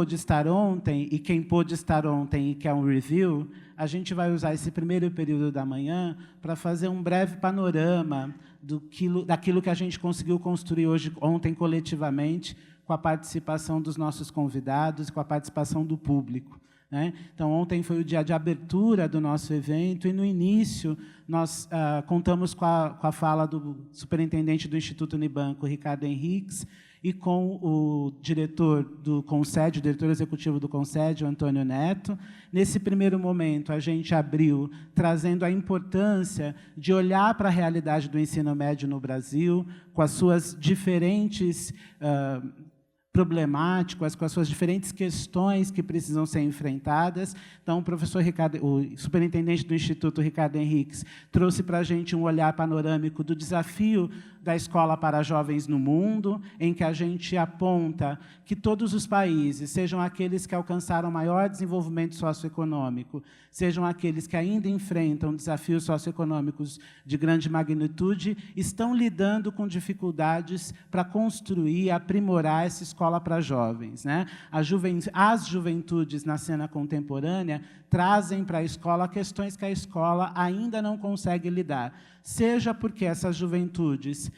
pôde estar ontem, e quem pôde estar ontem e quer um review, a gente vai usar esse primeiro período da manhã para fazer um breve panorama daquilo que a gente conseguiu construir ontem coletivamente, com a participação dos nossos convidados e com a participação do público, né? Então, ontem foi o dia de abertura do nosso evento, e, no início, nós contamos com a fala do superintendente do Instituto Unibanco, Ricardo Henriques, e com o diretor do Concede, o diretor executivo do Concede, o Antônio Neto. Nesse primeiro momento, a gente abriu trazendo a importância de olhar para a realidade do ensino médio no Brasil, com as suas diferentes problemáticas, com as suas diferentes questões que precisam ser enfrentadas. Então, o superintendente do Instituto, Ricardo Henriques, trouxe para a gente um olhar panorâmico do desafio da escola para jovens no mundo, em que a gente aponta que todos os países, sejam aqueles que alcançaram maior desenvolvimento socioeconômico, sejam aqueles que ainda enfrentam desafios socioeconômicos de grande magnitude, estão lidando com dificuldades para construir e aprimorar essa escola para jovens, né? As juventudes na cena contemporânea trazem para a escola questões que a escola ainda não consegue lidar, seja porque essas juventudes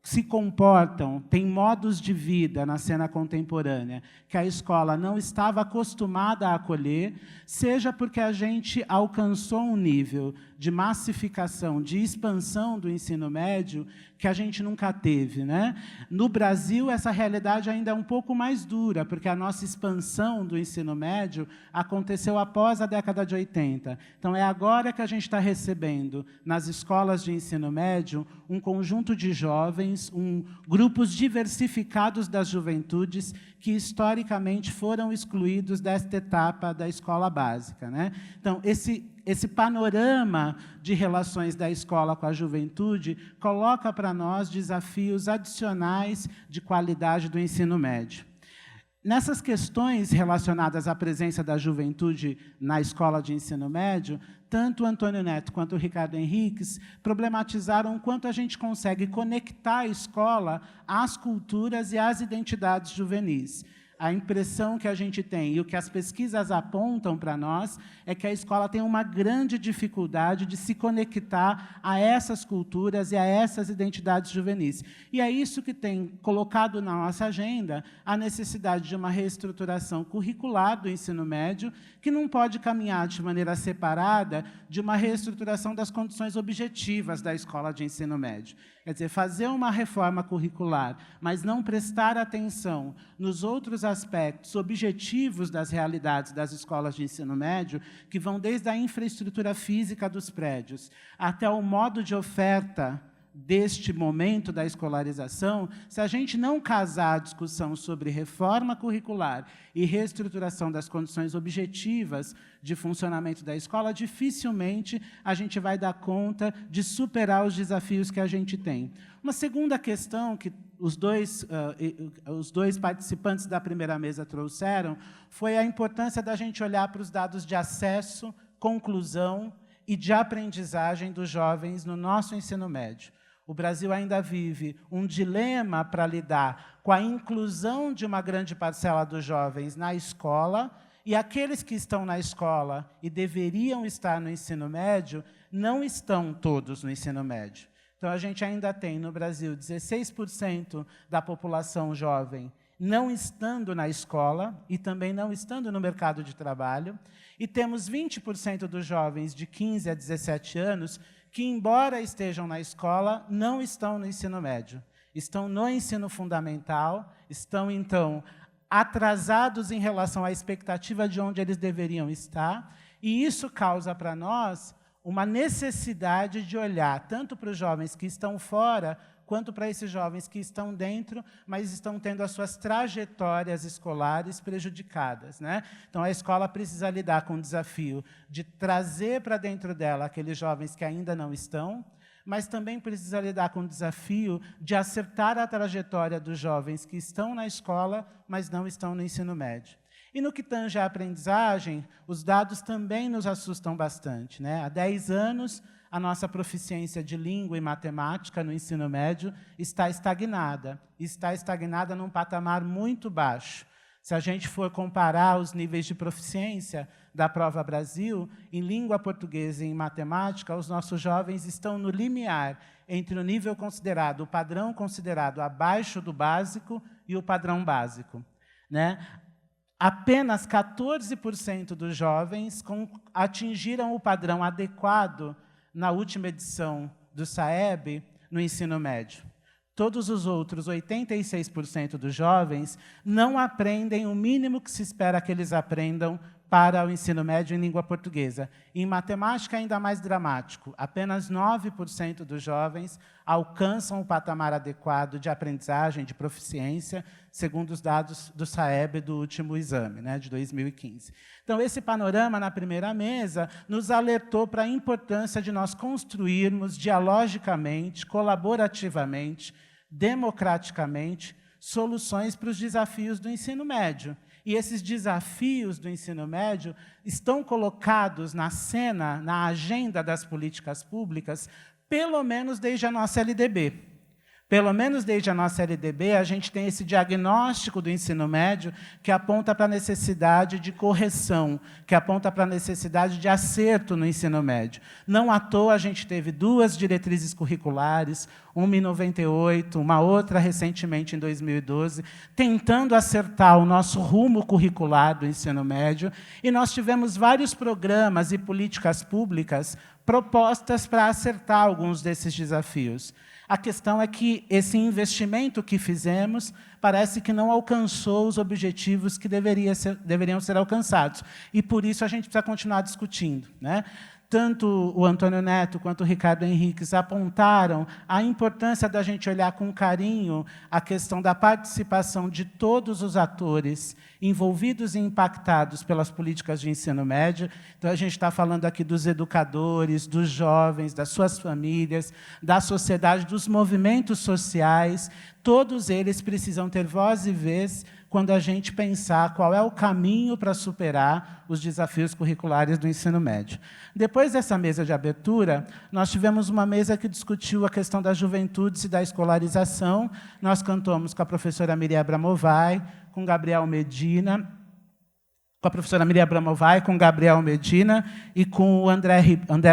se comportam, têm modos de vida na cena contemporânea que a escola não estava acostumada a acolher, seja porque a gente alcançou um nível de massificação, de expansão do ensino médio que a gente nunca teve, né? No Brasil, essa realidade ainda é um pouco mais dura, porque a nossa expansão do ensino médio aconteceu após a década de 80. Então, é agora que a gente está recebendo, nas escolas de ensino médio, um conjunto de jovens, grupos diversificados das juventudes que, historicamente, foram excluídos desta etapa da escola básica, né? Então, esse panorama de relações da escola com a juventude coloca para nós desafios adicionais de qualidade do ensino médio. Nessas questões relacionadas à presença da juventude na escola de ensino médio, tanto o Antônio Neto quanto o Ricardo Henriques problematizaram o quanto a gente consegue conectar a escola às culturas e às identidades juvenis. A impressão que a gente tem e o que as pesquisas apontam para nós é que a escola tem uma grande dificuldade de se conectar a essas culturas e a essas identidades juvenis. E é isso que tem colocado na nossa agenda a necessidade de uma reestruturação curricular do ensino médio, que não pode caminhar de maneira separada de uma reestruturação das condições objetivas da escola de ensino médio. Quer dizer, fazer uma reforma curricular, mas não prestar atenção nos outros aspectos objetivos das realidades das escolas de ensino médio, que vão desde a infraestrutura física dos prédios até o modo de oferta deste momento da escolarização. Se a gente não casar a discussão sobre reforma curricular e reestruturação das condições objetivas de funcionamento da escola, dificilmente a gente vai dar conta de superar os desafios que a gente tem. Uma segunda questão que os dois participantes da primeira mesa trouxeram foi a importância da gente olhar para os dados de acesso, conclusão e de aprendizagem dos jovens no nosso ensino médio. O Brasil ainda vive um dilema para lidar com a inclusão de uma grande parcela dos jovens na escola, e aqueles que estão na escola e deveriam estar no ensino médio não estão todos no ensino médio. Então, a gente ainda tem, no Brasil, 16% da população jovem não estando na escola e também não estando no mercado de trabalho, e temos 20% dos jovens de 15 a 17 anos que, embora estejam na escola, não estão no ensino médio. Estão no ensino fundamental, estão, então, atrasados em relação à expectativa de onde eles deveriam estar, e isso causa para nós uma necessidade de olhar tanto para os jovens que estão fora, quanto para esses jovens que estão dentro, mas estão tendo as suas trajetórias escolares prejudicadas, né? Então, a escola precisa lidar com o desafio de trazer para dentro dela aqueles jovens que ainda não estão, mas também precisa lidar com o desafio de acertar a trajetória dos jovens que estão na escola, mas não estão no ensino médio. E no que tange à aprendizagem, os dados também nos assustam bastante, né? Há 10 anos, a nossa proficiência de língua e matemática no ensino médio está estagnada num patamar muito baixo. Se a gente for comparar os níveis de proficiência da Prova Brasil, em língua portuguesa e em matemática, os nossos jovens estão no limiar entre o nível considerado, o padrão considerado abaixo do básico e o padrão básico, né? Apenas 14% dos jovens atingiram o padrão adequado na última edição do SAEB no ensino médio. Todos os outros, 86% dos jovens, não aprendem o mínimo que se espera que eles aprendam para o ensino médio em língua portuguesa. Em matemática, ainda mais dramático. Apenas 9% dos jovens alcançam o patamar adequado de aprendizagem, de proficiência, segundo os dados do SAEB do último exame, né, de 2015. Então, esse panorama, na primeira mesa, nos alertou para a importância de nós construirmos dialogicamente, colaborativamente, democraticamente, soluções para os desafios do ensino médio. E esses desafios do ensino médio estão colocados na cena, na agenda das políticas públicas, pelo menos desde a nossa LDB. Pelo menos desde a nossa LDB, a gente tem esse diagnóstico do ensino médio que aponta para a necessidade de correção, que aponta para a necessidade de acerto no ensino médio. Não à toa, a gente teve 2 diretrizes curriculares, uma em 98, uma outra recentemente em 2012, tentando acertar o nosso rumo curricular do ensino médio, e nós tivemos vários programas e políticas públicas propostas para acertar alguns desses desafios. A questão é que esse investimento que fizemos parece que não alcançou os objetivos que deveriam ser alcançados. E, por isso, a gente precisa continuar discutindo, né? Tanto o Antônio Neto quanto o Ricardo Henriques apontaram a importância da gente olhar com carinho a questão da participação de todos os atores envolvidos e impactados pelas políticas de ensino médio. Então, a gente está falando aqui dos educadores, dos jovens, das suas famílias, da sociedade, dos movimentos sociais. Todos eles precisam ter voz e vez quando a gente pensar qual é o caminho para superar os desafios curriculares do ensino médio. Depois dessa mesa de abertura, nós tivemos uma mesa que discutiu a questão das juventudes e da escolarização. Nós cantamos com a professora Miriam Abramovay, com Gabriel Medina, com a professora Miriam Abramovay, com Gabriel Medina e com o André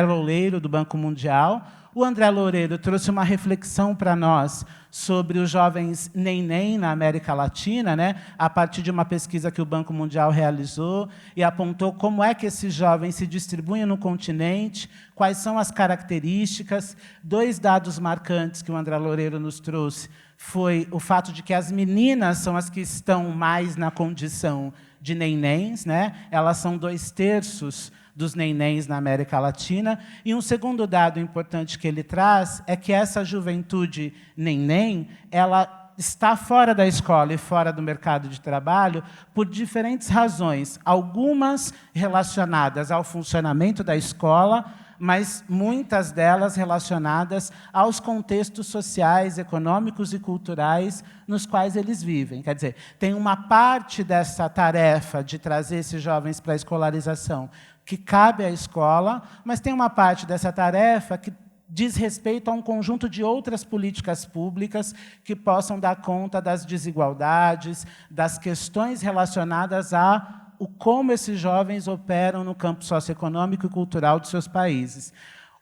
Loureiro, do Banco Mundial. O André Loureiro trouxe uma reflexão para nós sobre os jovens neném na América Latina, né, a partir de uma pesquisa que o Banco Mundial realizou, e apontou como é que esses jovens se distribuem no continente, quais são as características. 2 dados marcantes que o André Loureiro nos trouxe foi o fato de que as meninas são as que estão mais na condição de nenéns, né? Elas são 2/3 dos nenéns na América Latina. E um segundo dado importante que ele traz é que essa juventude neném, ela está fora da escola e fora do mercado de trabalho por diferentes razões, algumas relacionadas ao funcionamento da escola, mas muitas delas relacionadas aos contextos sociais, econômicos e culturais nos quais eles vivem. Quer dizer, tem uma parte dessa tarefa de trazer esses jovens para a escolarização que cabe à escola, mas tem uma parte dessa tarefa que diz respeito a um conjunto de outras políticas públicas que possam dar conta das desigualdades, das questões relacionadas a como esses jovens operam no campo socioeconômico e cultural dos seus países.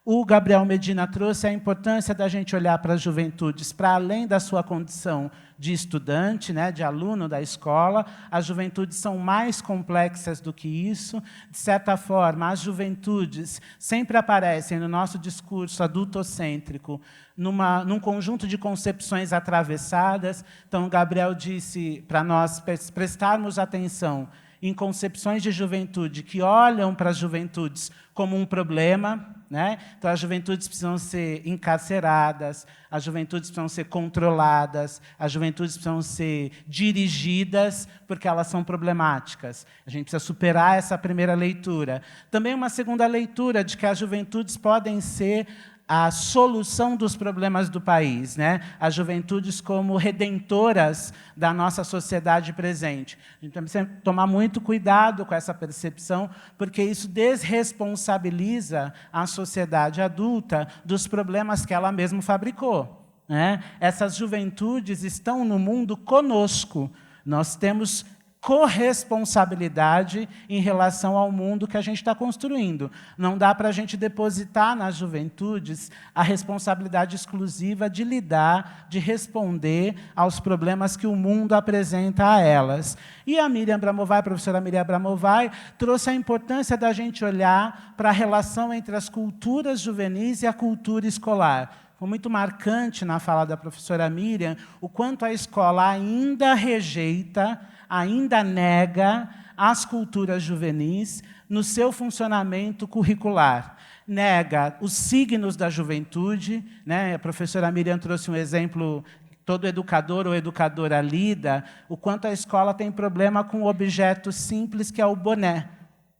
O Gabriel Medina trouxe a importância da gente olhar para as juventudes, para além da sua condição de estudante, né, de aluno da escola. As juventudes são mais complexas do que isso. De certa forma, as juventudes sempre aparecem no nosso discurso adultocêntrico, num conjunto de concepções atravessadas. Então, o Gabriel disse para nós prestarmos atenção em concepções de juventude que olham para as juventudes como um problema, né? Então, as juventudes precisam ser encarceradas, as juventudes precisam ser controladas, as juventudes precisam ser dirigidas, porque elas são problemáticas. A gente precisa superar essa primeira leitura. Também uma segunda leitura de que as juventudes podem ser a solução dos problemas do país, né? As juventudes como redentoras da nossa sociedade presente. A gente precisa tomar muito cuidado com essa percepção, porque isso desresponsabiliza a sociedade adulta dos problemas que ela mesma fabricou, né? Essas juventudes estão no mundo conosco. Nós temos corresponsabilidade em relação ao mundo que a gente está construindo. Não dá para a gente depositar nas juventudes a responsabilidade exclusiva de lidar, de responder aos problemas que o mundo apresenta a elas. E a Miriam Abramovay, a professora Miriam Abramovay, trouxe a importância da gente olhar para a relação entre as culturas juvenis e a cultura escolar. Foi muito marcante na fala da professora Miriam o quanto a escola ainda rejeita, ainda nega as culturas juvenis no seu funcionamento curricular. Nega os signos da juventude, né? A professora Miriam trouxe um exemplo, todo educador ou educadora lida, o quanto a escola tem problema com um objeto simples, que é o boné,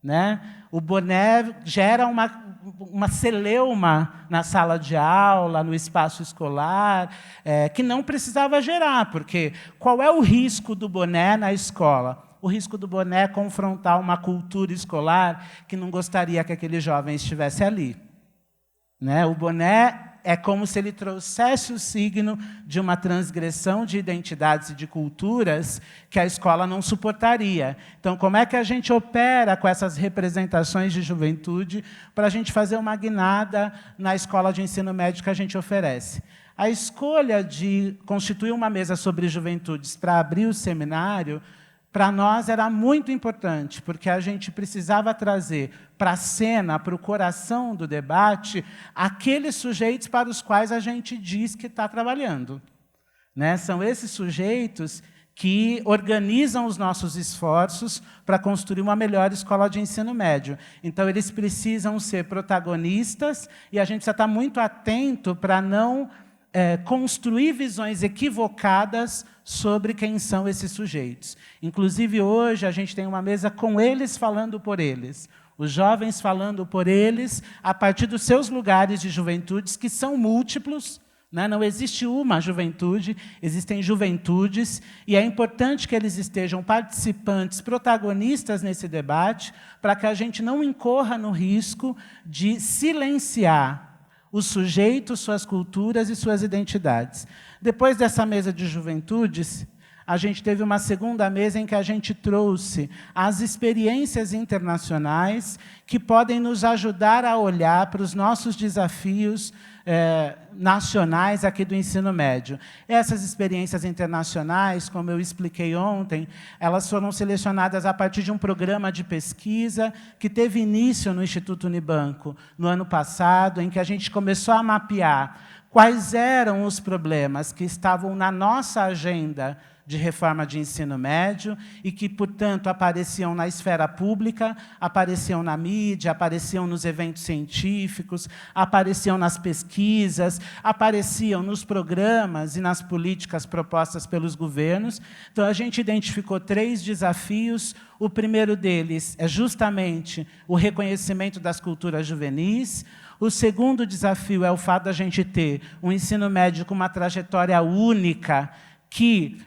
né? O boné gera uma celeuma na sala de aula, no espaço escolar, que não precisava gerar, porque qual é o risco do boné na escola? O risco do boné é confrontar uma cultura escolar que não gostaria que aquele jovem estivesse ali. Né? O boné é como se ele trouxesse o signo de uma transgressão de identidades e de culturas que a escola não suportaria. Então, como é que a gente opera com essas representações de juventude para a gente fazer uma guinada na escola de ensino médio que a gente oferece? A escolha de constituir uma mesa sobre juventudes para abrir o seminário, para nós era muito importante, porque a gente precisava trazer para a cena, para o coração do debate, aqueles sujeitos para os quais a gente diz que está trabalhando. Né? São esses sujeitos que organizam os nossos esforços para construir uma melhor escola de ensino médio. Então, eles precisam ser protagonistas e a gente precisa estar muito atento para não construir visões equivocadas sobre quem são esses sujeitos. Inclusive, hoje, a gente tem uma mesa com eles falando por eles. Os jovens falando por eles, a partir dos seus lugares de juventudes, que são múltiplos, né? Não existe uma juventude, existem juventudes, e é importante que eles estejam participantes, protagonistas nesse debate, para que a gente não incorra no risco de silenciar os sujeitos, suas culturas e suas identidades. Depois dessa mesa de juventudes, a gente teve uma segunda mesa em que a gente trouxe as experiências internacionais que podem nos ajudar a olhar para os nossos desafios nacionais aqui do ensino médio. Essas experiências internacionais, como eu expliquei ontem, elas foram selecionadas a partir de um programa de pesquisa que teve início no Instituto Unibanco no ano passado, em que a gente começou a mapear quais eram os problemas que estavam na nossa agenda de reforma de ensino médio e que, portanto, apareciam na esfera pública, apareciam na mídia, apareciam nos eventos científicos, apareciam nas pesquisas, apareciam nos programas e nas políticas propostas pelos governos. Então, a gente identificou 3 desafios. O primeiro deles é justamente o reconhecimento das culturas juvenis. O segundo desafio é o fato da gente ter um ensino médio com uma trajetória única que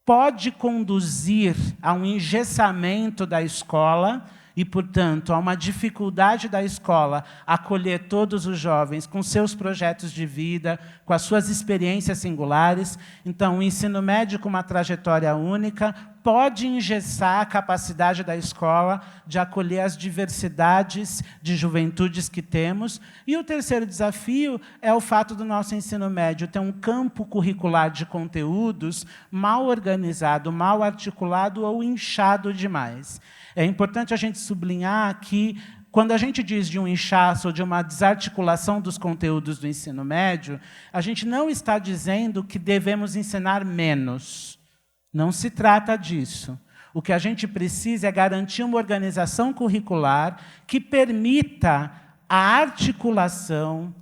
pode conduzir a um engessamento da escola e, portanto, a uma dificuldade da escola acolher todos os jovens com seus projetos de vida, com as suas experiências singulares. Então, o ensino médio com uma trajetória única pode engessar a capacidade da escola de acolher as diversidades de juventudes que temos. E o terceiro desafio é o fato do nosso ensino médio ter um campo curricular de conteúdos mal organizado, mal articulado ou inchado demais. É importante a gente sublinhar que, quando a gente diz de um inchaço ou de uma desarticulação dos conteúdos do ensino médio, a gente não está dizendo que devemos ensinar menos. Não se trata disso. O que a gente precisa é garantir uma organização curricular que permita a articulação,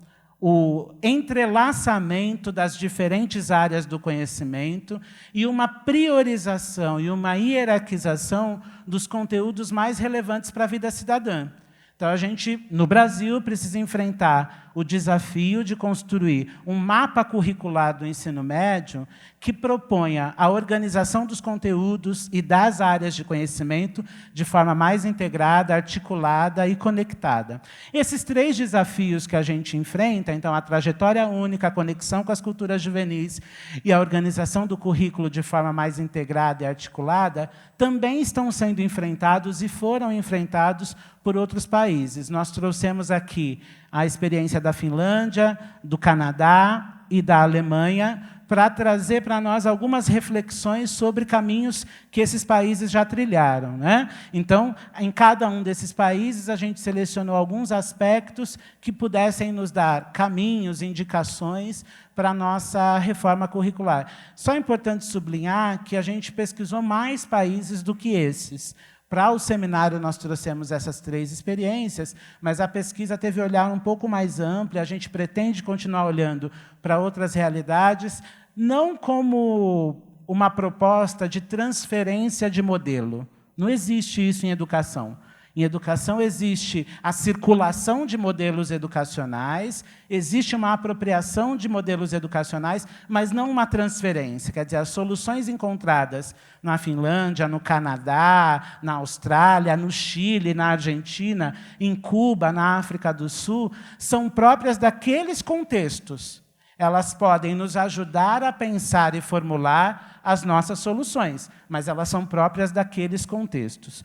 o entrelaçamento das diferentes áreas do conhecimento e uma priorização e uma hierarquização dos conteúdos mais relevantes para a vida cidadã. Então, a gente, no Brasil, precisa enfrentar o desafio de construir um mapa curricular do ensino médio que proponha a organização dos conteúdos e das áreas de conhecimento de forma mais integrada, articulada e conectada. Esses 3 desafios que a gente enfrenta, então, a trajetória única, a conexão com as culturas juvenis e a organização do currículo de forma mais integrada e articulada, também estão sendo enfrentados e foram enfrentados por outros países. Nós trouxemos aqui a experiência da Finlândia, do Canadá e da Alemanha, para trazer para nós algumas reflexões sobre caminhos que esses países já trilharam, né? Então, em cada um desses países, a gente selecionou alguns aspectos que pudessem nos dar caminhos, indicações para a nossa reforma curricular. Só é importante sublinhar que a gente pesquisou mais países do que esses. Para o seminário, nós trouxemos essas 3 experiências, mas a pesquisa teve um olhar um pouco mais amplo, a gente pretende continuar olhando para outras realidades, não como uma proposta de transferência de modelo. Não existe isso em educação. Em educação existe a circulação de modelos educacionais, existe uma apropriação de modelos educacionais, mas não uma transferência. Quer dizer, as soluções encontradas na Finlândia, no Canadá, na Austrália, no Chile, na Argentina, em Cuba, na África do Sul, são próprias daqueles contextos. Elas podem nos ajudar a pensar e formular as nossas soluções, mas elas são próprias daqueles contextos.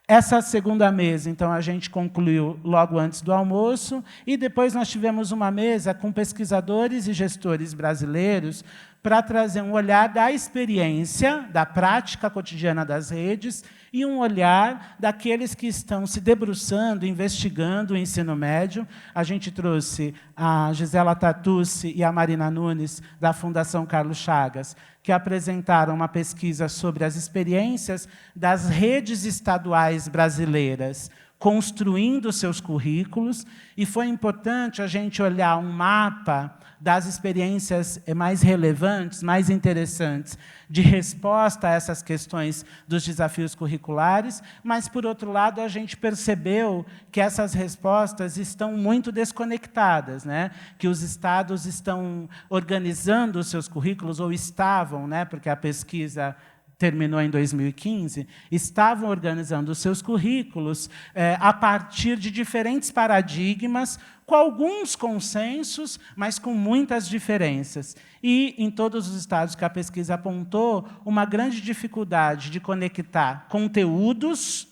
Essa segunda mesa, então, a gente concluiu logo antes do almoço, e depois nós tivemos uma mesa com pesquisadores e gestores brasileiros para trazer um olhar da experiência, da prática cotidiana das redes, e um olhar daqueles que estão se debruçando, investigando o ensino médio. A gente trouxe a Gisela Tartucci e a Marina Nunes, da Fundação Carlos Chagas, que apresentaram uma pesquisa sobre as experiências das redes estaduais brasileiras construindo seus currículos, e foi importante a gente olhar um mapa das experiências mais relevantes, mais interessantes, de resposta a essas questões dos desafios curriculares, mas, por outro lado, a gente percebeu que essas respostas estão muito desconectadas, né? Que os estados estão organizando os seus currículos, ou estavam, né? Porque a pesquisa terminou em 2015, estavam organizando os seus currículos a partir de diferentes paradigmas, com alguns consensos, mas com muitas diferenças. E, em todos os estados que a pesquisa apontou, uma grande dificuldade de conectar conteúdos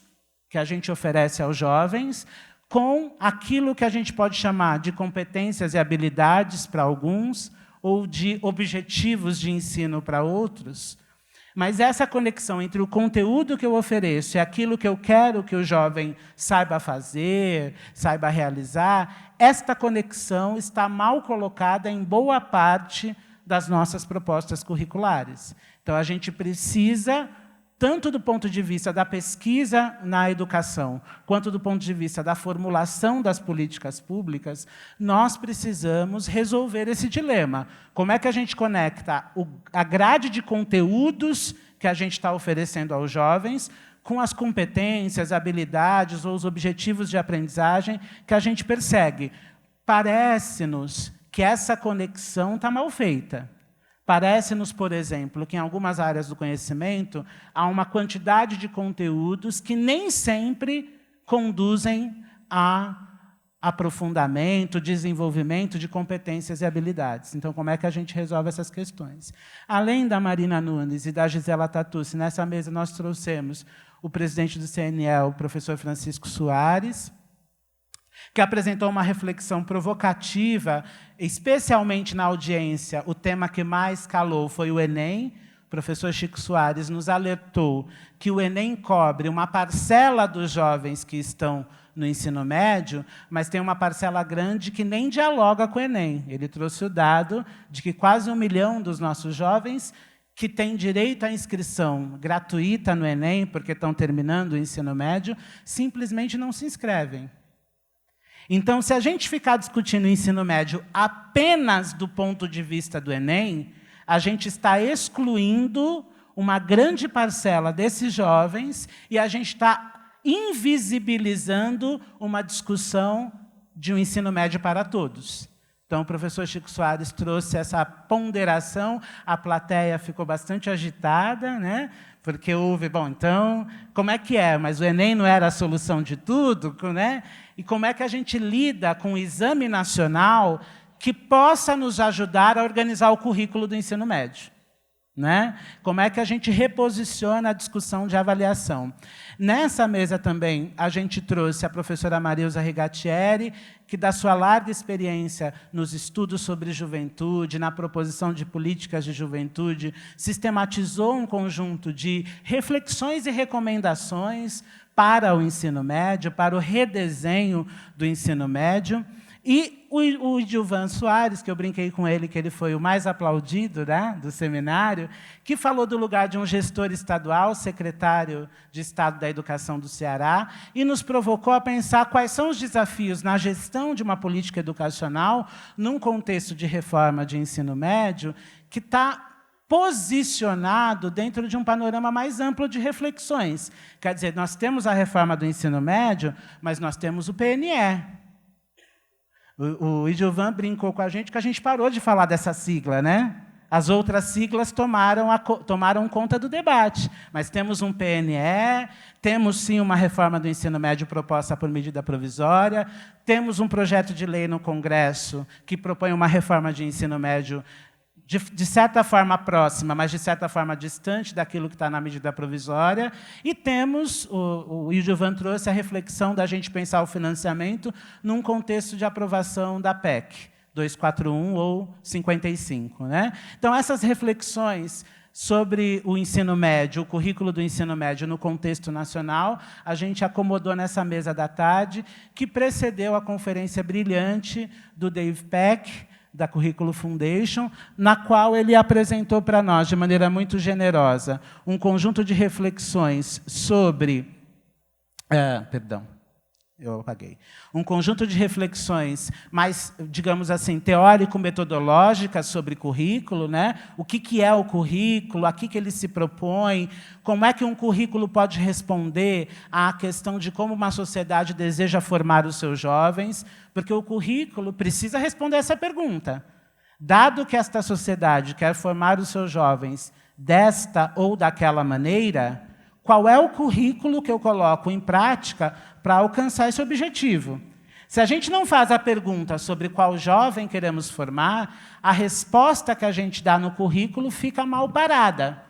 que a gente oferece aos jovens com aquilo que a gente pode chamar de competências e habilidades para alguns, ou de objetivos de ensino para outros. Mas essa conexão entre o conteúdo que eu ofereço e aquilo que eu quero que o jovem saiba fazer, saiba realizar, esta conexão está mal colocada em boa parte das nossas propostas curriculares. Então, a gente precisa, tanto do ponto de vista da pesquisa na educação, quanto do ponto de vista da formulação das políticas públicas, nós precisamos resolver esse dilema. Como é que a gente conecta a grade de conteúdos que a gente está oferecendo aos jovens com as competências, habilidades ou os objetivos de aprendizagem que a gente persegue? Parece-nos que essa conexão está mal feita. Parece-nos, por exemplo, que em algumas áreas do conhecimento há uma quantidade de conteúdos que nem sempre conduzem a aprofundamento, desenvolvimento de competências e habilidades. Então, como é que a gente resolve essas questões? Além da Marina Nunes e da Gisela Tartucci, nessa mesa nós trouxemos o presidente do CNL, o professor Francisco Soares, que apresentou uma reflexão provocativa, especialmente na audiência. O tema que mais calou foi o Enem. O professor Chico Soares nos alertou que o Enem cobre uma parcela dos jovens que estão no ensino médio, mas tem uma parcela grande que nem dialoga com o Enem. Ele trouxe o dado de que quase 1 milhão dos nossos jovens que têm direito à inscrição gratuita no Enem, porque estão terminando o ensino médio, simplesmente não se inscrevem. Então, se a gente ficar discutindo o ensino médio apenas do ponto de vista do Enem, a gente está excluindo uma grande parcela desses jovens e a gente está invisibilizando uma discussão de um ensino médio para todos. Então, o professor Chico Soares trouxe essa ponderação, a plateia ficou bastante agitada, né? Porque houve, bom, então, como é que é? Mas o Enem não era a solução de tudo, né? E como é que a gente lida com o exame nacional que possa nos ajudar a organizar o currículo do ensino médio? Né? Como é que a gente reposiciona a discussão de avaliação? Nessa mesa também, a gente trouxe a professora Marilza Rigatieri, que, da sua larga experiência nos estudos sobre juventude, na proposição de políticas de juventude, sistematizou um conjunto de reflexões e recomendações para o ensino médio, para o redesenho do ensino médio. E o Gilvan Soares, que eu brinquei com ele, que ele foi o mais aplaudido, né, do seminário, que falou do lugar de um gestor estadual, secretário de Estado da Educação do Ceará, e nos provocou a pensar quais são os desafios na gestão de uma política educacional, num contexto de reforma de ensino médio, que está posicionado dentro de um panorama mais amplo de reflexões. Quer dizer, nós temos a reforma do ensino médio, mas nós temos o PNE. O Idilvan brincou com a gente que a gente parou de falar dessa sigla, né? As outras siglas tomaram conta do debate, mas temos um PNE, temos, sim, uma reforma do ensino médio proposta por medida provisória, temos um projeto de lei no Congresso que propõe uma reforma de ensino médio de certa forma próxima, mas de certa forma distante daquilo que está na medida provisória, e temos, o Gilvan trouxe a reflexão da gente pensar o financiamento num contexto de aprovação da PEC 241 ou 55. Né? Então, essas reflexões sobre o ensino médio, o currículo do ensino médio no contexto nacional, a gente acomodou nessa mesa da tarde, que precedeu a conferência brilhante do Dave Peck, da Curriculum Foundation, na qual ele apresentou para nós, de maneira muito generosa, um conjunto de reflexões sobre... eu apaguei. Um conjunto de reflexões mais, digamos assim, teórico-metodológicas sobre currículo, né? O que é o currículo, a que ele se propõe, como é que um currículo pode responder à questão de como uma sociedade deseja formar os seus jovens, porque o currículo precisa responder essa pergunta. Dado que esta sociedade quer formar os seus jovens desta ou daquela maneira, qual é o currículo que eu coloco em prática para alcançar esse objetivo? Se a gente não faz a pergunta sobre qual jovem queremos formar, a resposta que a gente dá no currículo fica mal parada.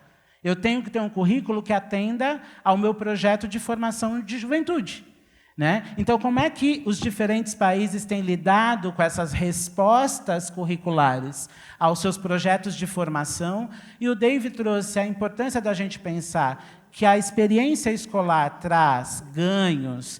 Eu tenho que ter um currículo que atenda ao meu projeto de formação de juventude. Né? Então, como é que os diferentes países têm lidado com essas respostas curriculares aos seus projetos de formação? E o Dave trouxe a importância da gente pensar que a experiência escolar traz ganhos,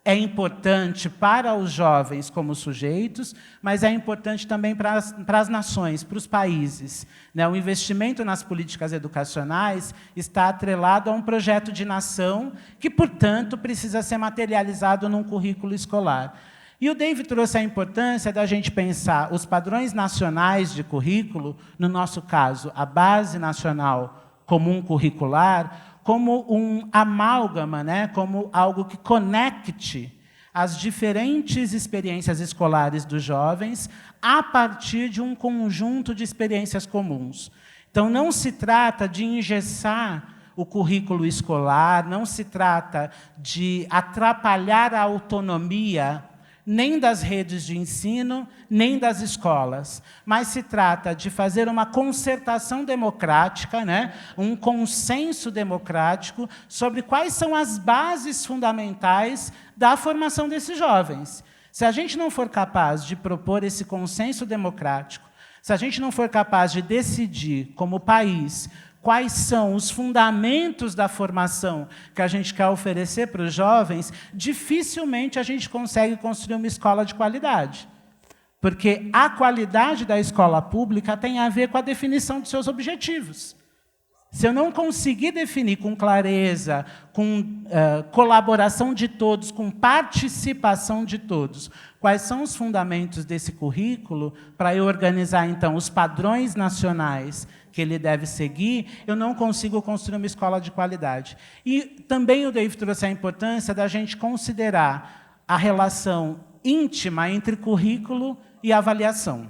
é importante para os jovens como sujeitos, mas é importante também para as nações, para os países. Né? O investimento nas políticas educacionais está atrelado a um projeto de nação que, portanto, precisa ser materializado num currículo escolar. E o Dave trouxe a importância da gente pensar os padrões nacionais de currículo, no nosso caso, a Base Nacional Comum Curricular, como um amálgama, né? Como algo que conecte as diferentes experiências escolares dos jovens a partir de um conjunto de experiências comuns. Então, não se trata de engessar o currículo escolar, não se trata de atrapalhar a autonomia nem das redes de ensino, nem das escolas, mas se trata de fazer uma concertação democrática, né? Um consenso democrático sobre quais são as bases fundamentais da formação desses jovens. Se a gente não for capaz de propor esse consenso democrático, se a gente não for capaz de decidir, como país, quais são os fundamentos da formação que a gente quer oferecer para os jovens, dificilmente a gente consegue construir uma escola de qualidade. Porque a qualidade da escola pública tem a ver com a definição dos seus objetivos. Se eu não conseguir definir com clareza, com colaboração de todos, com participação de todos, quais são os fundamentos desse currículo, para eu organizar, então, os padrões nacionais que ele deve seguir, eu não consigo construir uma escola de qualidade. E também o Dave trouxe a importância da gente considerar a relação íntima entre currículo e avaliação,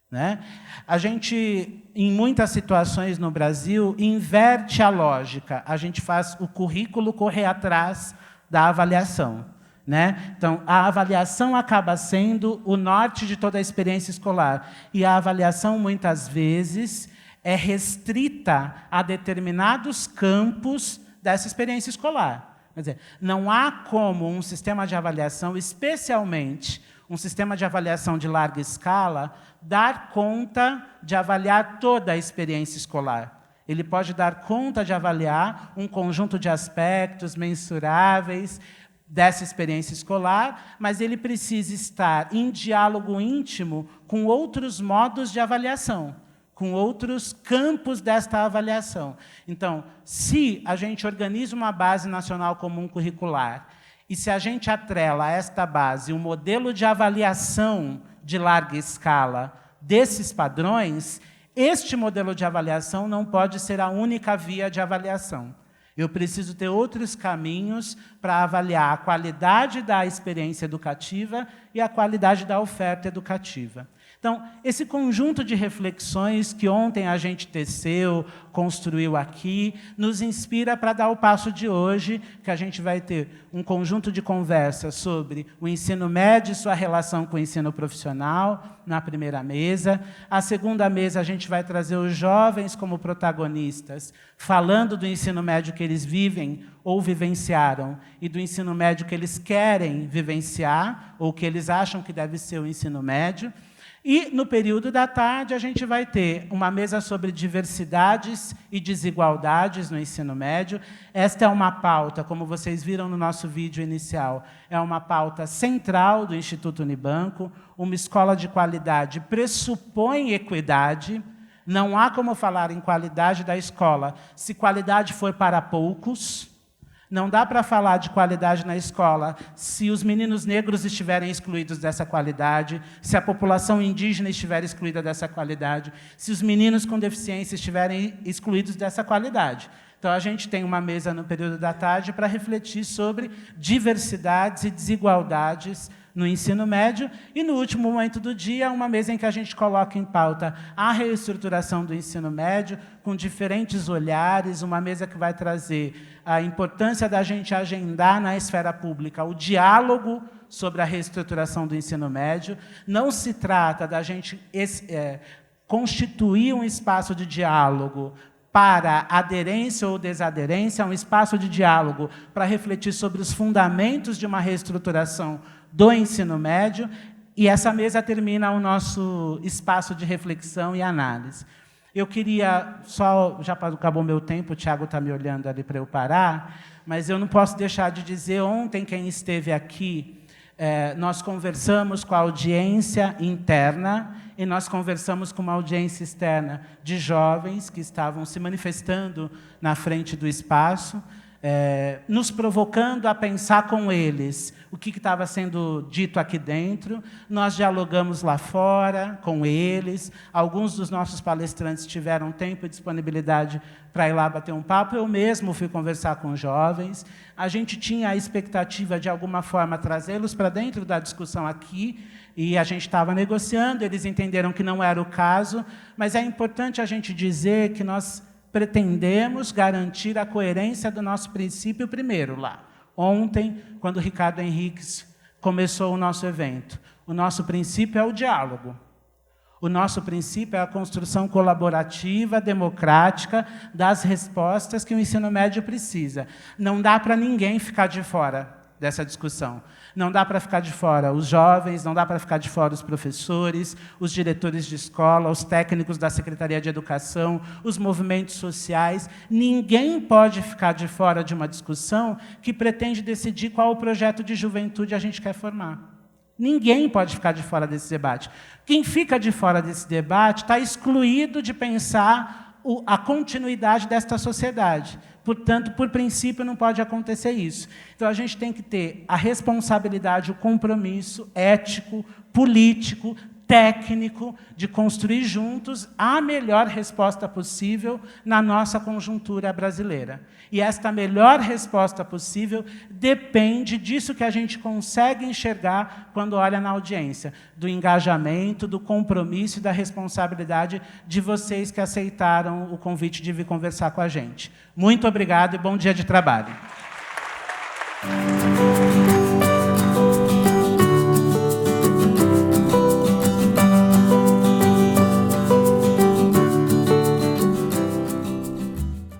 né? A gente, em muitas situações no Brasil, inverte a lógica. A gente faz o currículo correr atrás da avaliação, né? Então, a avaliação acaba sendo o norte de toda a experiência escolar. E a avaliação, muitas vezes, é restrita a determinados campos dessa experiência escolar. Quer dizer, não há como um sistema de avaliação, especialmente um sistema de avaliação de larga escala, dar conta de avaliar toda a experiência escolar. Ele pode dar conta de avaliar um conjunto de aspectos mensuráveis dessa experiência escolar, mas ele precisa estar em diálogo íntimo com outros modos de avaliação, com outros campos desta avaliação. Então, se a gente organiza uma base nacional comum curricular, e se a gente atrela a esta base um modelo de avaliação de larga escala desses padrões, este modelo de avaliação não pode ser a única via de avaliação. Eu preciso ter outros caminhos para avaliar a qualidade da experiência educativa e a qualidade da oferta educativa. Então, esse conjunto de reflexões que ontem a gente teceu, construiu aqui, nos inspira para dar o passo de hoje, que a gente vai ter um conjunto de conversas sobre o ensino médio e sua relação com o ensino profissional, na primeira mesa. A segunda mesa, a gente vai trazer os jovens como protagonistas, falando do ensino médio que eles vivem ou vivenciaram, e do ensino médio que eles querem vivenciar, ou que eles acham que deve ser o ensino médio. E, no período da tarde, a gente vai ter uma mesa sobre diversidades e desigualdades no ensino médio. Esta é uma pauta, como vocês viram no nosso vídeo inicial, é uma pauta central do Instituto Unibanco. Uma escola de qualidade pressupõe equidade. Não há como falar em qualidade da escola se qualidade for para poucos. Não dá para falar de qualidade na escola se os meninos negros estiverem excluídos dessa qualidade, se a população indígena estiver excluída dessa qualidade, se os meninos com deficiência estiverem excluídos dessa qualidade. Então, a gente tem uma mesa no período da tarde para refletir sobre diversidades e desigualdades no ensino médio, e, no último momento do dia, uma mesa em que a gente coloca em pauta a reestruturação do ensino médio, com diferentes olhares, uma mesa que vai trazer a importância da gente agendar na esfera pública o diálogo sobre a reestruturação do ensino médio. Não se trata da gente constituir um espaço de diálogo para aderência ou desaderência, é um espaço de diálogo para refletir sobre os fundamentos de uma reestruturação do ensino médio, e essa mesa termina o nosso espaço de reflexão e análise. Eu queria só, já acabou meu tempo, o Tiago está me olhando ali para eu parar, mas eu não posso deixar de dizer, ontem quem esteve aqui, nós conversamos com a audiência interna e nós conversamos com uma audiência externa de jovens que estavam se manifestando na frente do espaço, nos provocando a pensar com eles o que estava sendo dito aqui dentro. Nós dialogamos lá fora com eles. Alguns dos nossos palestrantes tiveram tempo e disponibilidade para ir lá bater um papo. Eu mesmo fui conversar com jovens. A gente tinha a expectativa, de alguma forma, trazê-los para dentro da discussão aqui, e a gente estava negociando, eles entenderam que não era o caso, mas é importante a gente dizer que nós pretendemos garantir a coerência do nosso princípio primeiro lá. Ontem, quando o Ricardo Henriques começou o nosso evento, o nosso princípio é o diálogo. O nosso princípio é a construção colaborativa, democrática, das respostas que o ensino médio precisa. Não dá para ninguém ficar de fora dessa discussão. Não dá para ficar de fora os jovens, não dá para ficar de fora os professores, os diretores de escola, os técnicos da Secretaria de Educação, os movimentos sociais. Ninguém pode ficar de fora de uma discussão que pretende decidir qual o projeto de juventude a gente quer formar. Ninguém pode ficar de fora desse debate. Quem fica de fora desse debate está excluído de pensar a continuidade desta sociedade. Portanto, por princípio, não pode acontecer isso. Então, a gente tem que ter a responsabilidade, o compromisso ético, político, técnico de construir juntos a melhor resposta possível na nossa conjuntura brasileira. E esta melhor resposta possível depende disso que a gente consegue enxergar quando olha na audiência, do engajamento, do compromisso e da responsabilidade de vocês que aceitaram o convite de vir conversar com a gente. Muito obrigado e bom dia de trabalho.